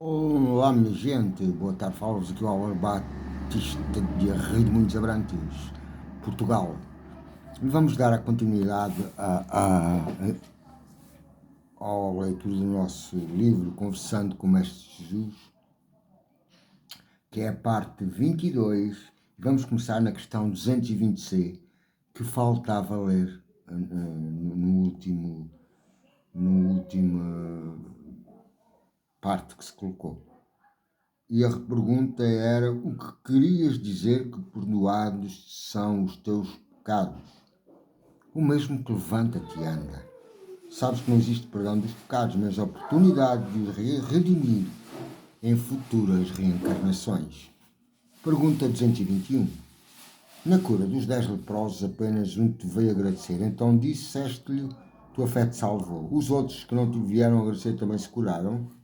Olá, minha gente, boa tarde, falo-vos aqui ao Álvaro Batista de Rio de Muitos Abrantes, Portugal. E vamos dar a continuidade à leitura do nosso livro Conversando com o Mestre Jesus, que é a parte 22. Vamos começar na questão 220C, que faltava ler no último parte que se colocou. E a pergunta era: o que querias dizer que perdoados são os teus pecados? O mesmo que levanta-te e anda. Sabes que não existe perdão dos pecados, mas a oportunidade de os redimir em futuras reencarnações. Pergunta 221. Na cura dos 10 leprosos, apenas um te veio agradecer. Então disseste-lhe: tua fé te salvou. Os outros que não te vieram agradecer também se curaram?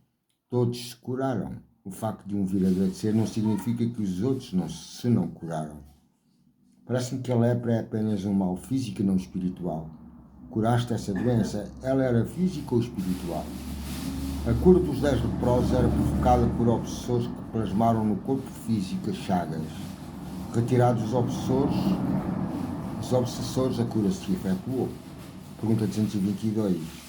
Todos se curaram. O facto de um vir agradecer não significa que os outros não curaram. Parece-me que a lepra é apenas um mal físico e não espiritual. Curaste essa doença, ela era física ou espiritual? A cura dos 10 leprosos era provocada por obsessores que plasmaram no corpo físico as chagas. Retirados os obsessores, a cura se efetuou. Pergunta 222.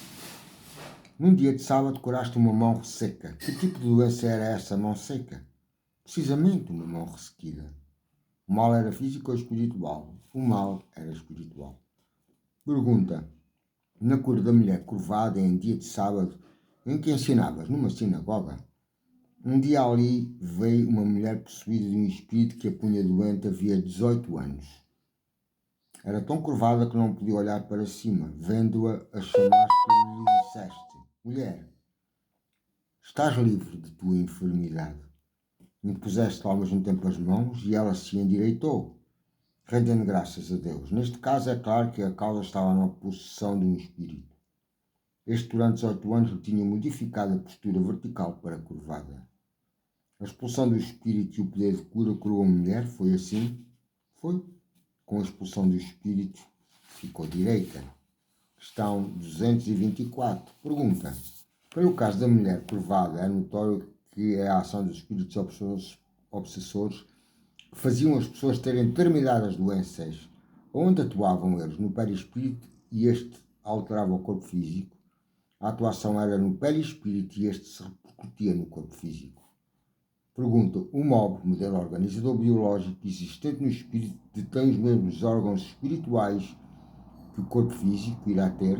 Num dia de sábado curaste uma mão seca. Que tipo de doença era essa mão seca? Precisamente uma mão ressequida. O mal era físico ou espiritual? O mal era espiritual. Pergunta. Na cura da mulher curvada em dia de sábado, em que ensinavas? Numa sinagoga? Um dia ali veio uma mulher possuída de um espírito que a punha doente havia 18 anos. Era tão curvada que não podia olhar para cima. Vendo-a, a chamaste e lhe disseste: mulher, estás livre de tua enfermidade. Impuseste ao mesmo tempo as mãos e ela se endireitou, rendendo graças a Deus. Neste caso é claro que a causa estava na possessão de um espírito. Este durante 18 anos lhe tinha modificado a postura vertical para curvada. A expulsão do espírito e o poder de cura curou a mulher, foi assim? Foi. Com a expulsão do espírito ficou direita. Questão 224. Pergunta. Pelo caso da mulher curvada, é notório que é a ação dos espíritos obsessores que faziam as pessoas terem determinadas doenças. Onde atuavam eles? No perispírito, e este alterava o corpo físico. A atuação era no perispírito e este se repercutia no corpo físico. Pergunta. O MOB, modelo organizador biológico existente no espírito, detém os mesmos órgãos espirituais que o corpo físico irá ter?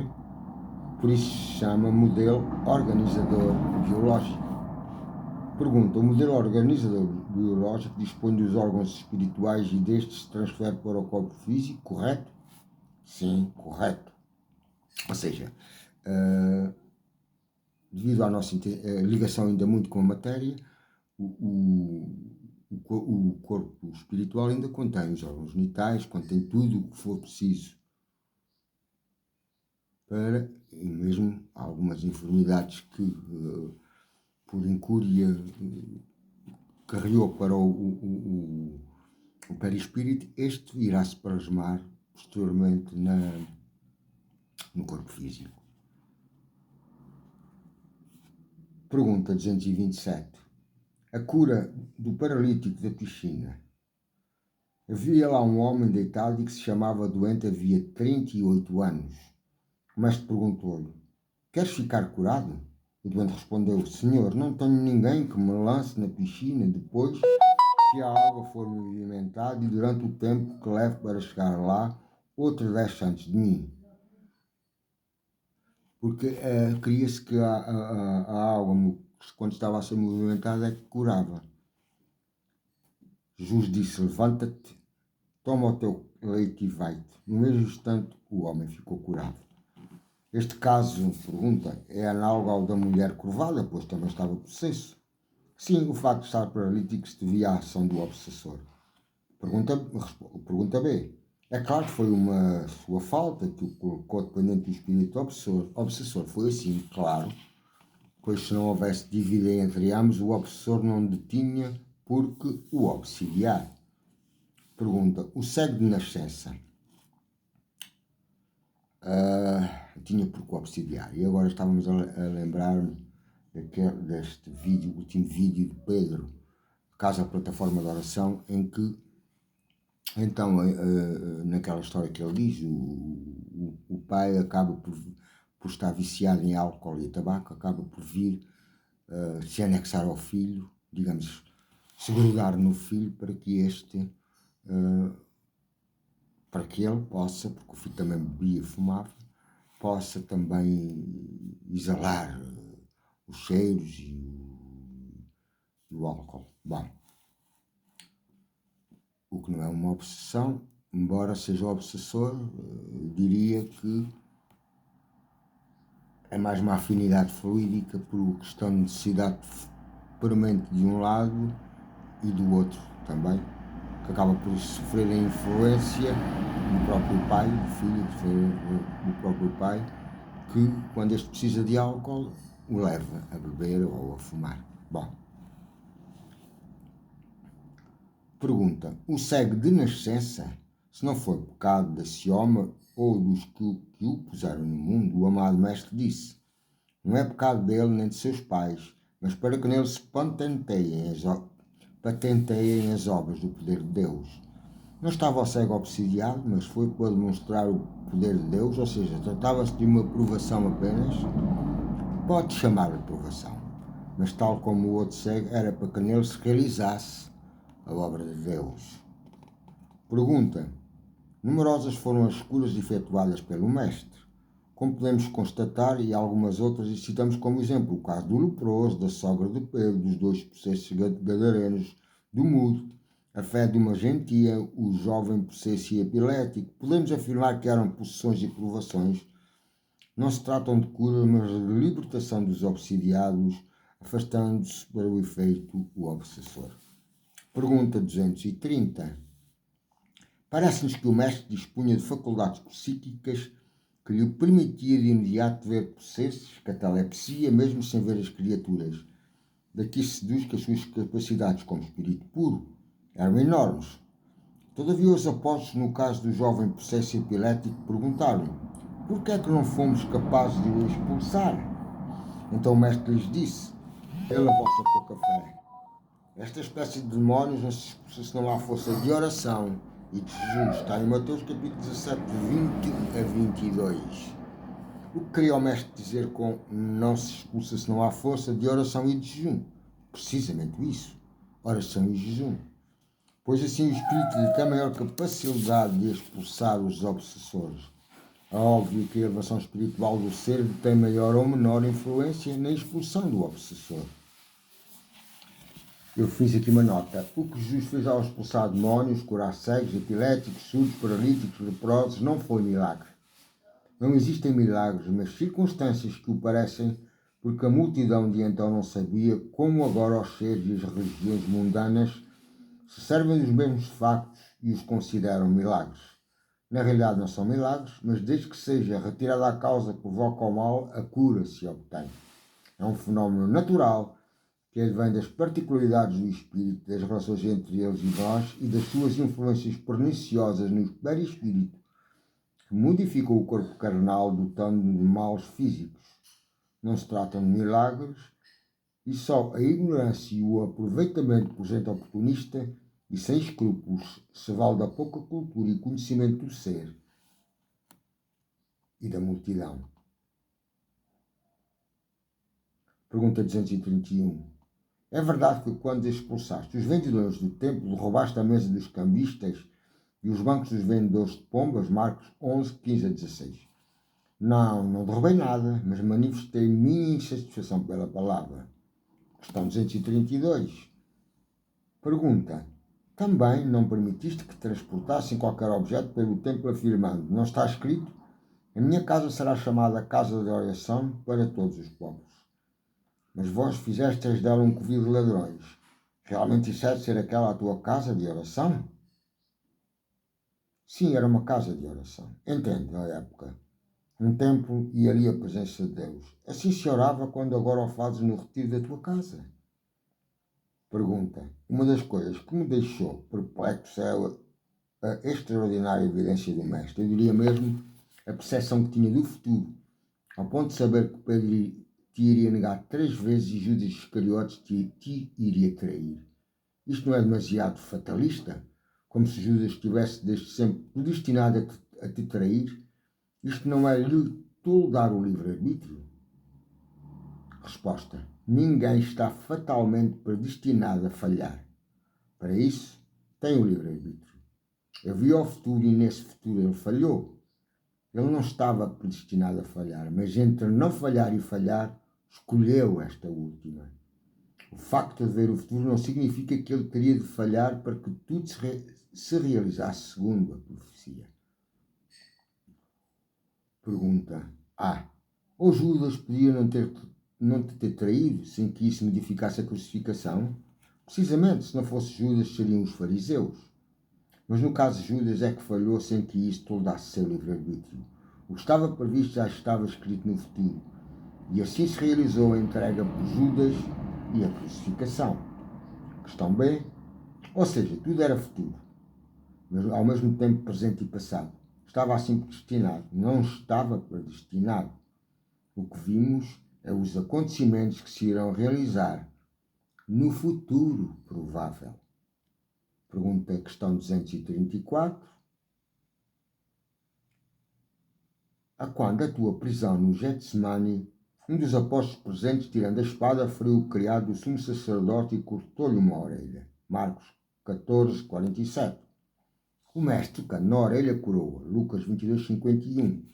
Por isso se chama modelo organizador biológico. Pergunta. O modelo organizador biológico dispõe dos órgãos espirituais e destes se transfere para o corpo físico, correto? Sim, correto. Ou seja, devido à nossa ligação ainda muito com a matéria, o corpo espiritual ainda contém os órgãos genitais, contém tudo o que for preciso para, mesmo algumas enfermidades que, por incúria, carregou para o perispírito, este irá se plasmar posteriormente no corpo físico. Pergunta 227. A cura do paralítico da piscina. Havia lá um homem deitado e que se chamava doente havia 38 anos. O mestre perguntou-lhe: queres ficar curado? O doente respondeu: Senhor, não tenho ninguém que me lance na piscina depois que a água for movimentada e durante o tempo que levo para chegar lá, outro desce antes de mim. Porque queria-se que a água, quando estava a ser movimentada, é que curava. Jesus disse: levanta-te, toma o teu leite e vai-te. No mesmo instante, o homem ficou curado. Este caso, pergunta, é análogo ao da mulher curvada, pois também estava possesso. Sim, o facto de estar paralítico se devia à ação do obsessor. Pergunta B. É claro que foi uma sua falta que o colocou dependente do espírito obsessor. Foi assim, claro, pois se não houvesse dívida entre ambos, o obsessor não detinha porque o obsidiar. Pergunta. O cego de nascença tinha por que obsidiar. E agora estávamos a lembrar-me deste vídeo, último vídeo de Pedro, Casa Plataforma de Oração, em que, então, naquela história que ele diz, o pai acaba por estar viciado em álcool e tabaco, acaba por vir se anexar ao filho, digamos, se grudar no filho para que para que ele possa, porque o filho também bebia e fumava, possa também exalar os cheiros e o álcool. Bom, o que não é uma obsessão, embora seja obsessor, diria que é mais uma afinidade fluídica por questão de necessidade permanente de um lado e do outro também, que acaba por sofrer a influência do próprio pai, do filho, do próprio pai, que quando este precisa de álcool, o leva a beber ou a fumar. Bom, pergunta, o cego de nascença, se não foi pecado desse homem ou dos que o puseram no mundo, o amado mestre disse, não é pecado dele nem de seus pais, mas para que nele se patenteiem as obras do poder de Deus. Não estava o cego obsidiado, mas foi para demonstrar o poder de Deus, ou seja, tratava-se de uma provação apenas. Pode chamar de provação, mas tal como o outro cego, era para que nele se realizasse a obra de Deus. Pergunta, numerosas foram as curas efetuadas pelo Mestre. Como podemos constatar, e algumas outras, e citamos como exemplo o caso do leproso, da sogra de Pedro, dos 2 possessos gadarenos, do mudo, a fé de uma gentia, o jovem possesso e epilético. Podemos afirmar que eram possessões e provações. Não se tratam de cura, mas de libertação dos obsidiados, afastando-se para o efeito o obsessor. Pergunta 230. Parece-nos que o mestre dispunha de faculdades psíquicas que lhe permitia de imediato ver possessos, catalepsia, mesmo sem ver as criaturas. Daqui se deduz que as suas capacidades como espírito puro eram enormes. Todavia os apóstolos, no caso do jovem possesso epilético, perguntaram por que é que não fomos capazes de o expulsar? Então o mestre lhes disse, pela vossa pouca fé. Esta espécie de demónios não se expulsa se não há força de oração e de jejum. Está em Mateus capítulo 17, 20 a 22. O que queria o mestre dizer com não se expulsa se não há força de oração e de jejum? Precisamente isso, oração e jejum. Pois assim o Espírito lhe tem maior capacidade de expulsar os obsessores. É óbvio que a elevação espiritual do ser tem maior ou menor influência na expulsão do obsessor. Eu fiz aqui uma nota. O que Jesus fez ao expulsar demónios, curar cegos, epiléticos, surdos, paralíticos, leprosos, não foi milagre. Não existem milagres, mas circunstâncias que o parecem, porque a multidão de então não sabia como agora os seres e as religiões mundanas se servem dos mesmos factos e os consideram milagres. Na realidade não são milagres, mas desde que seja retirada a causa que provoca o mal, a cura se obtém. É um fenómeno natural que advém das particularidades do espírito, das relações entre eles e nós e das suas influências perniciosas no perispírito, que modificam o corpo carnal dotando de males físicos. Não se tratam de milagres e só a ignorância e o aproveitamento por gente oportunista e sem escrúpulos se vale da pouca cultura e conhecimento do ser e da multidão. Pergunta 231. É verdade que quando expulsaste os vendedores do templo, roubaste a mesa dos cambistas e os bancos dos vendedores de pombas? Marcos 11, 15 a 16. Não derrubei nada, mas manifestei minha insatisfação pela palavra. Questão 232. Pergunta. Também não permitiste que transportassem qualquer objeto pelo templo afirmando, não está escrito, a minha casa será chamada casa de oração para todos os povos. Mas vós fizestes dela um covil de ladrões. Realmente disseste ser aquela a tua casa de oração? Sim, era uma casa de oração. Entende, na época. Um templo e ali a presença de Deus. Assim se orava quando agora o fazes no retiro da tua casa. Pergunta. Uma das coisas que me deixou perplexo é a extraordinária evidência do mestre. Eu diria mesmo a percepção que tinha do futuro, ao ponto de saber que Pedro te iria negar 3 vezes e Judas Iscariotes te iria trair. Isto não é demasiado fatalista? Como se Judas estivesse desde sempre predestinado a te trair? Isto não é lhe toldar o livre-arbítrio? Resposta: ninguém está fatalmente predestinado a falhar. Para isso, tem o livre-arbítrio. Eu vi ao futuro e nesse futuro ele falhou. Ele não estava predestinado a falhar, mas entre não falhar e falhar, escolheu esta última. O facto de ver o futuro não significa que ele teria de falhar para que tudo se realizasse segundo a profecia. Pergunta A. Ou Judas podia não te ter traído sem que isso modificasse a crucificação? Precisamente, se não fosse Judas, seriam os fariseus. Mas no caso de Judas é que falhou sem que isso toldasse seu livre-arbítrio. O que estava previsto já estava escrito no futuro. E assim se realizou a entrega por Judas e a crucificação. Questão B. Ou seja, tudo era futuro, mas ao mesmo tempo presente e passado. Estava assim predestinado, não estava predestinado. O que vimos é os acontecimentos que se irão realizar no futuro provável. Pergunta questão 234. A quando a tua prisão no Getsemane, um dos apóstolos presentes, tirando a espada, feriu o criado do sumo sacerdote e cortou-lhe uma orelha. Marcos 14, 47. O mestre, tocando na orelha, curou-a. Lucas 22, 51.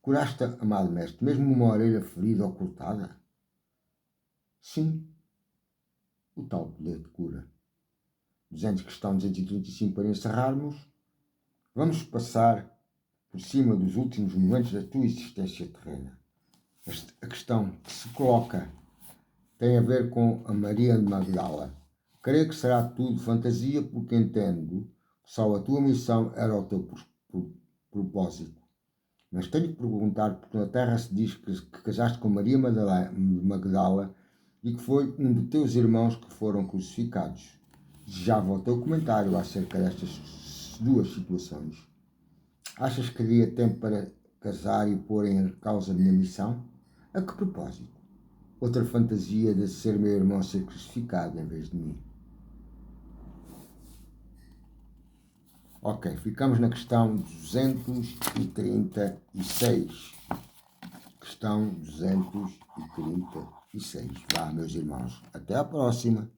Curaste, amado mestre, mesmo uma orelha ferida ou cortada? Sim, o tal poder de cura. Questão 235 para encerrarmos. Vamos passar por cima dos últimos momentos da tua existência terrena. A questão que se coloca tem a ver com a Maria de Magdala. Creio que será tudo fantasia, porque entendo que só a tua missão era o teu propósito. Mas tenho que perguntar, porque na Terra se diz que casaste com Maria Magdala e que foi um de teus irmãos que foram crucificados. Desejava o teu comentário acerca destas duas situações. Achas que daria tempo para casar e pôr em causa a minha missão? A que propósito? Outra fantasia de ser meu irmão ser crucificado em vez de mim. Ok, ficamos na questão 236. Questão 236. Vá, meus irmãos, até à próxima.